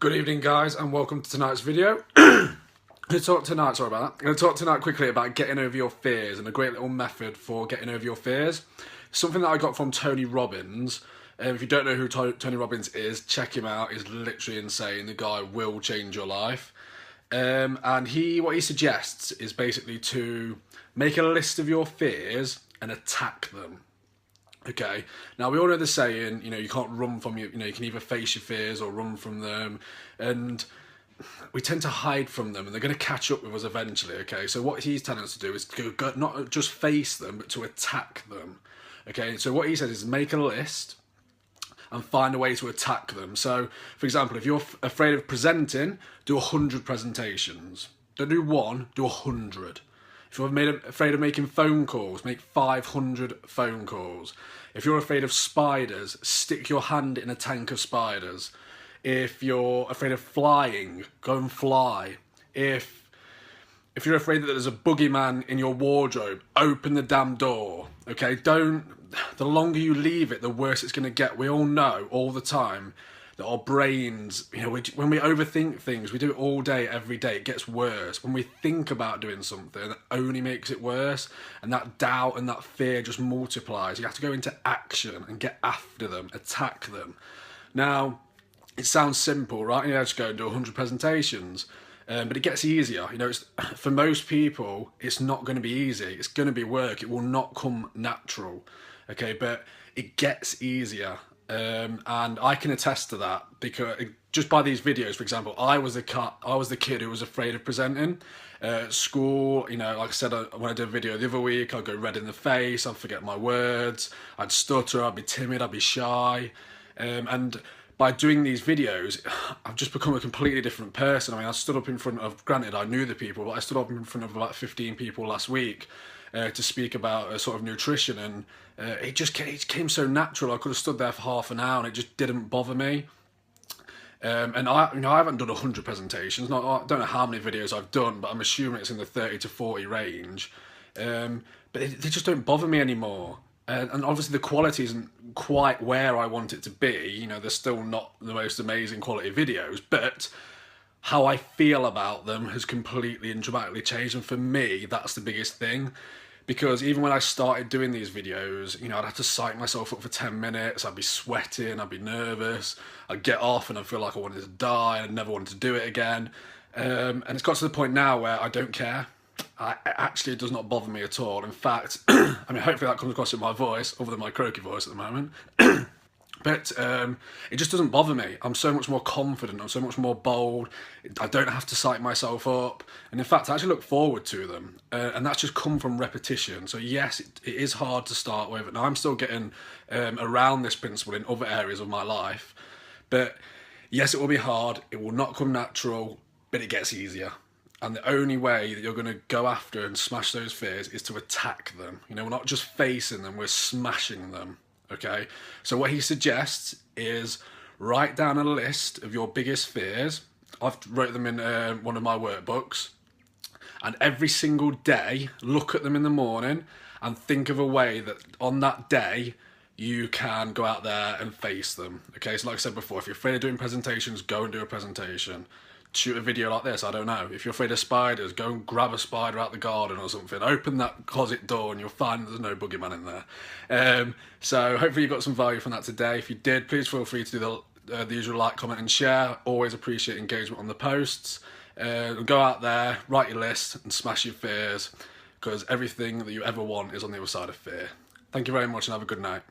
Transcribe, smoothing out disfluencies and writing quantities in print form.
Good evening, guys, and welcome to tonight's video. I'm going to talk tonight quickly about getting over your fears and a great little method for getting over your fears. Something that I got from Tony Robbins. If you don't know who Tony Robbins is, check him out. He's literally insane. The guy will change your life. And what he suggests is basically to make a list of your fears and attack them. Okay, now we all know the saying, you can't run from you can either face your fears or run from them, and we tend to hide from them and they're going to catch up with us eventually. Okay, so what he's telling us to do is to not just face them, but to attack them. Okay, so what he says is make a list and find a way to attack them. So, for example, if you're afraid of presenting, do 100 presentations. Don't do one, do 100. If you're afraid of making phone calls, make 500 phone calls. If you're afraid of spiders, stick your hand in a tank of spiders. If you're afraid of flying, go and fly. If you're afraid that there's a boogeyman in your wardrobe, open the damn door. Okay, the longer you leave it, the worse it's going to get. We all know all the time that our brains, when we overthink things, we do it all day, every day, it gets worse. When we think about doing something, it only makes it worse, and that doubt and that fear just multiplies. You have to go into action and get after them, attack them. Now, it sounds simple, right? Just go and do 100 presentations. But it gets easier. For most people, it's not going to be easy. It's going to be work. It will not come natural. Okay, but it gets easier. And I can attest to that because just by these videos, for example, I was the kid who was afraid of presenting at school. Like I said, when I did a video the other week, I'd go red in the face, I'd forget my words, I'd stutter, I'd be timid, I'd be shy. And by doing these videos, I've just become a completely different person. I stood up in front of, granted I knew the people, but I stood up in front of about 15 people last week to speak about sort of nutrition, and it came so natural. I could have stood there for half an hour and it just didn't bother me. And I haven't done 100 presentations. I don't know how many videos I've done, but I'm assuming it's in the 30 to 40 range. But they just don't bother me anymore. And obviously the quality isn't quite where I want it to be. They're still not the most amazing quality videos, but how I feel about them has completely and dramatically changed. And for me, that's the biggest thing. Because even when I started doing these videos, I'd have to psych myself up for 10 minutes, I'd be sweating, I'd be nervous, I'd get off and I'd feel like I wanted to die and I never wanted to do it again. And it's got to the point now where I don't care. It does not bother me at all. In fact, hopefully that comes across in my voice, other than my croaky voice at the moment. But it just doesn't bother me. I'm so much more confident, I'm so much more bold, I don't have to psych myself up, and in fact I actually look forward to them, and that's just come from repetition. So yes, it is hard to start with, and I'm still getting around this principle in other areas of my life, but yes, it will be hard, it will not come natural, but it gets easier. And the only way that you're going to go after and smash those fears is to attack them. We're not just facing them, we're smashing them. Okay, so what he suggests is write down a list of your biggest fears. I've wrote them in one of my workbooks, and every single day look at them in the morning and think of a way that on that day you can go out there and face them. Okay, so like I said before, if you're afraid of doing presentations, go and do a presentation. Shoot a video like this, I don't know. If you're afraid of spiders, go and grab a spider out the garden or something. Open that closet door and you'll find there's no boogeyman in there. So hopefully you got some value from that today. If you did, please feel free to do the usual like, comment and share. Always appreciate engagement on the posts. Go out there, write your list and smash your fears, because everything that you ever want is on the other side of fear. Thank you very much and have a good night.